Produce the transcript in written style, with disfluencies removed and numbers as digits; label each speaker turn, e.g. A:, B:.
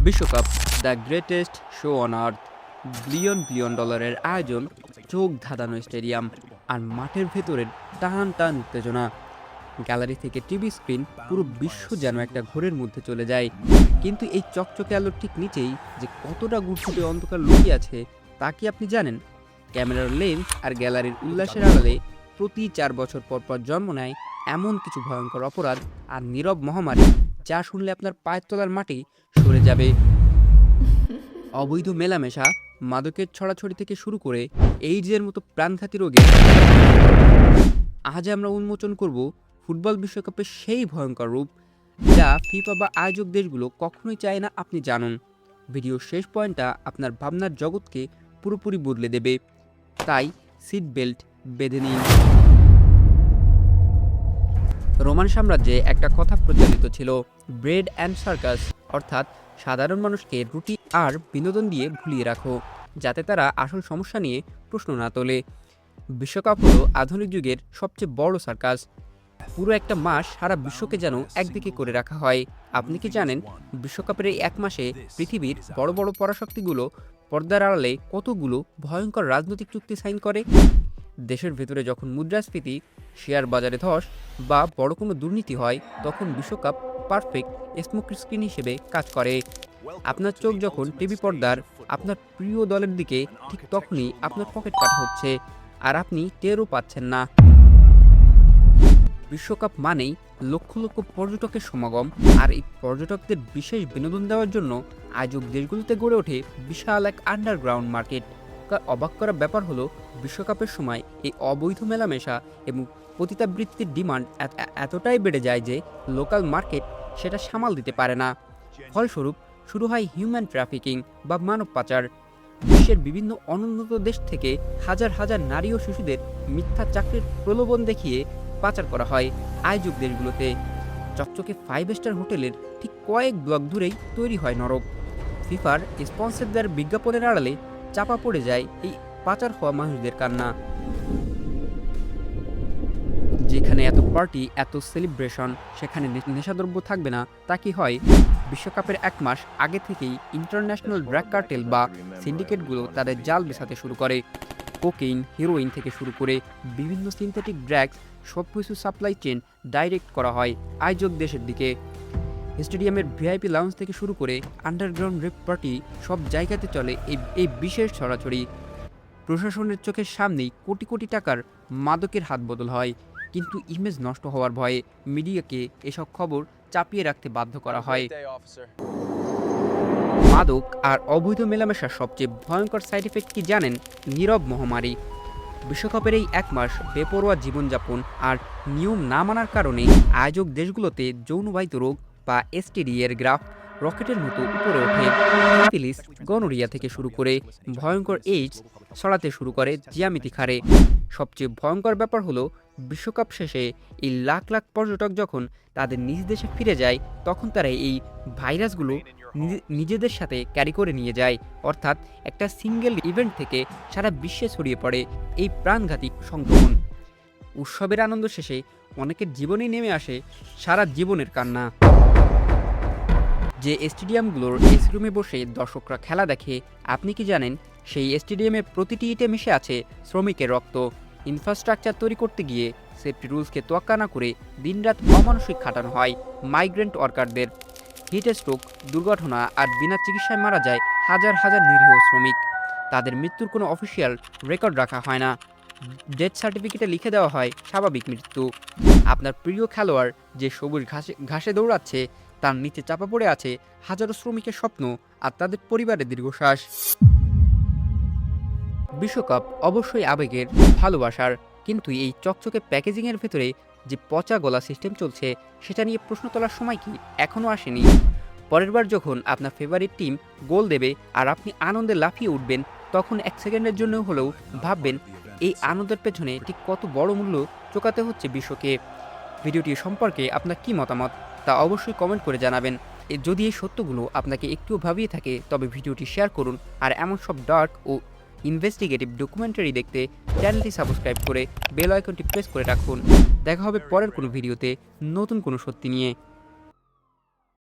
A: বিশ্বকাপ the greatest show on earth, billion billion ডলারের আয়োজন, চোখ ধাঁধানো স্টেডিয়াম আর মাঠের ভেতরের টান টান উত্তেজনা। গ্যালারি থেকে টিভি স্ক্রিন, পুরো বিশ্ব যেন একটা ঘোরের মধ্যে চলে যায়। কিন্তু এই চকচকে আলোর ঠিক নিচেই যে কতটা গুড়গুড়ে অন্ধকার লুকিয়ে আছে তা কি আপনি জানেন? ক্যামেরার লেন্স আর গ্যালারির উল্লাসের আড়ালে প্রতি 4 বছর পর পর জন্ম নেয় এমন কিছু ভয়ঙ্কর অপরাধ আর নীরব মহামারী, যা শুনলে আপনার পায়ের তলার মাটি সরে যাবে। অবৈধ মেলামেশা, মাদকের ছড়াছড়ি থেকে শুরু করে এইডসের মতো প্রাণঘাতী রোগে আজ আমরা উন্মোচন করব ফুটবল বিশ্বকাপের সেই ভয়ঙ্কর রূপ, যা ফিফা বা আয়োজক দেশগুলো কখনোই চায় না আপনি জানুন। ভিডিওর শেষ পয়েন্টটা আপনার ভাবনার জগৎকে পুরোপুরি বদলে দেবে, তাই সিট বেল্ট বেঁধে নিন। রোমান সাম্রাজ্যে একটা কথা প্রচলিত ছিল, ব্রেড অ্যান্ড সার্কাস, অর্থাৎ সাধারণ মানুষকে রুটি আর বিনোদন দিয়ে ভুলিয়ে রাখো, যাতে তারা আসল সমস্যা নিয়ে প্রশ্ন না তোলে। বিশ্বকাপ হলো আধুনিক যুগের সবচেয়ে বড় সার্কাস। পুরো একটা মাস সারা বিশ্বকে যেন একদিকে করে রাখা হয়। আপনি কি জানেন বিশ্বকাপের এই এক মাসে পৃথিবীর বড় বড় পরাশক্তিগুলো পর্দার আড়ালে কতগুলো ভয়ঙ্কর রাজনৈতিক চুক্তি সাইন করে? দেশের ভেতরে যখন মুদ্রাস্ফীতি, শেয়ার বাজারে ধস বা বড় কোনো দুর্নীতি হয়, তখন বিশ্বকাপ পারফেক্ট স্মোক স্ক্রিন হিসেবে কাজ করে। আপনার চোখ যখন টিভি পর্দার আপনার প্রিয় দলের দিকে, ঠিক তখনই আপনার পকেট কাটা হচ্ছে আর আপনি টেরও পাচ্ছেন না। বিশ্বকাপ মানেই লক্ষ লক্ষ পর্যটকের সমাগম, আর এই পর্যটকদের বিশেষ বিনোদন দেওয়ার জন্য আয়োজক দেশগুলোতে গড়ে ওঠে বিশাল এক আন্ডারগ্রাউন্ড মার্কেট। অবাক করা ব্যাপার হলো, বিশ্বকাপের সময় এই অবৈধ মেলামেশা এবং পতিতাবৃত্তির ডিমান্ড এতটাই বেড়ে যায় যে লোকাল মার্কেট সেটা সামাল দিতে পারে না। ফলস্বরূপ শুরু হয় হিউম্যান ট্রাফিকিং বা মানব পাচার। বিশ্বের বিভিন্ন অনুন্নত দেশ থেকে হাজার হাজার নারী ও শিশুদের মিথ্যা চাকরির প্রলোভন দেখিয়ে পাচার করা হয় আয়োজক দেশগুলোতে। চকচকে 5 স্টার হোটেলের ঠিক কয়েক ব্লক দূরেই তৈরি হয় নরক। ফিফার স্পন্সরদের বিজ্ঞাপনের আড়ালে চাপা পড়ে যায় এই পাচার হওয়া মানুষদের কান্না। যেখানে এত পার্টি, এত সেলিব্রেশন, সেখানে নেশাদ্রব্য থাকবে না তা কি হয়? বিশ্বকাপের এক মাস আগে থেকেই ইন্টারন্যাশনাল ড্রাগ কার্টেল বা সিন্ডিকেটগুলো তাদের জাল বেছাতে শুরু করে। কোকেইন, হিরোইন থেকে শুরু করে বিভিন্ন সিনথেটিক ড্রাগস, সব কিছু সাপ্লাই চেন ডাইরেক্ট করা হয় আয়োজক দেশের দিকে। স্টেডিয়ামের ভিআইপি লাউঞ্জ থেকে শুরু করে আন্ডারগ্রাউন্ড রেপ পার্টি, সব জায়গাতে চলে এই বিশেষ ছড়াছড়ি। প্রশাসনের চোখের সামনেই কোটি কোটি টাকার মাদকের হাত বদল হয়, কিন্তু ইমেজ নষ্ট হওয়ার ভয়ে মিডিয়াকে এসব খবর চাপিয়ে রাখতে বাধ্য করা হয়। মাদক আর অবৈধ মেলামেশার সবচেয়ে ভয়ঙ্কর সাইড এফেক্ট কি জানেন? নীরব মহামারী। বিশ্বকাপের এই এক মাস বেপরোয়া জীবনযাপন আর নিয়ম না মানার কারণে আয়োজক দেশগুলোতে যৌনবাহিত রোগ বা এসটিডি এর গ্রাফ রকেটের মতো উপরে ওঠে। সিফিলিস, গনোরিয়া থেকে শুরু করে ভয়ঙ্কর এইডস ছড়াতে শুরু করে জ্যামিতিক হারে। সবচেয়ে ভয়ঙ্কর ব্যাপার হলো, বিশ্বকাপ শেষে এই লাখ লাখ পর্যটক যখন তাদের নিজ দেশে ফিরে যায়, তখন তারা এই ভাইরাসগুলো নিজেদের সাথে ক্যারি করে নিয়ে যায়। অর্থাৎ একটা সিঙ্গেল ইভেন্ট থেকে সারা বিশ্বে ছড়িয়ে পড়ে এই প্রাণঘাতী সংক্রমণ। উৎসবের আনন্দ শেষে অনেকের জীবনেই নেমে আসে সারা জীবনের কান্না। যে স্টেডিয়ামগুলোর এসি রুমে বসে দর্শকরা খেলা দেখে, আপনি কি জানেন সেই স্টেডিয়ামে প্রতিটি ইটে মিশে আছে শ্রমিকের রক্ত? ইনফ্রাস্ট্রাকচার তৈরি করতে গিয়ে সেফটি রুলসকে তোয়াক্কা না করে দিনরাত অমানসিক খাটানো হয় মাইগ্রেন্ট ওয়ার্কারদের। হিট স্ট্রোক, দুর্ঘটনা আর বিনা চিকিৎসায় মারা যায় হাজার হাজার নিরীহ শ্রমিক। তাদের মৃত্যুর কোনো অফিসিয়াল রেকর্ড রাখা হয় না, ডেথ সার্টিফিকেটে লিখে দেওয়া হয় স্বাভাবিক মৃত্যু। আপনার প্রিয় খেলোয়াড় যে সবুজ ঘাসে দৌড়াচ্ছে, তার নিচে চাপা পড়ে আছে হাজারো শ্রমিকের স্বপ্ন আর তাদের পরিবারের দীর্ঘশ্বাস। বিশ্বকাপ অবশ্যই আবেগের, ভালোবাসার, কিন্তু এই চকচকে প্যাকেজিংয়ের ভেতরে যে পচা গলা সিস্টেম চলছে, সেটা নিয়ে প্রশ্ন তোলার সময় কি এখনও আসেনি? পরের বার যখন আপনার ফেভারিট টিম গোল দেবে আর আপনি আনন্দে লাফিয়ে উঠবেন, তখন 1 সেকেন্ডের জন্য হলেও ভাববেন এই আনন্দের পেছনে ঠিক কত বড় মূল্য চোকাতে হচ্ছে বিশ্বকে। ভিডিওটি সম্পর্কে আপনার কি মতামত তা অবশ্যই কমেন্ট করে জানাবেন। যদি এই সত্যগুলো আপনাকে একটু ভাবিয়ে থাকে, তবে ভিডিওটি শেয়ার করুন আর এমন সব ডার্ক ও ইনভেস্টিগেটিভ ডকুমেন্টারি দেখতে চ্যানেলটি সাবস্ক্রাইব করে বেল আইকনটি প্রেস করে রাখুন। দেখা হবে পরের কোনো ভিডিওতে নতুন কোনো সত্যি নিয়ে।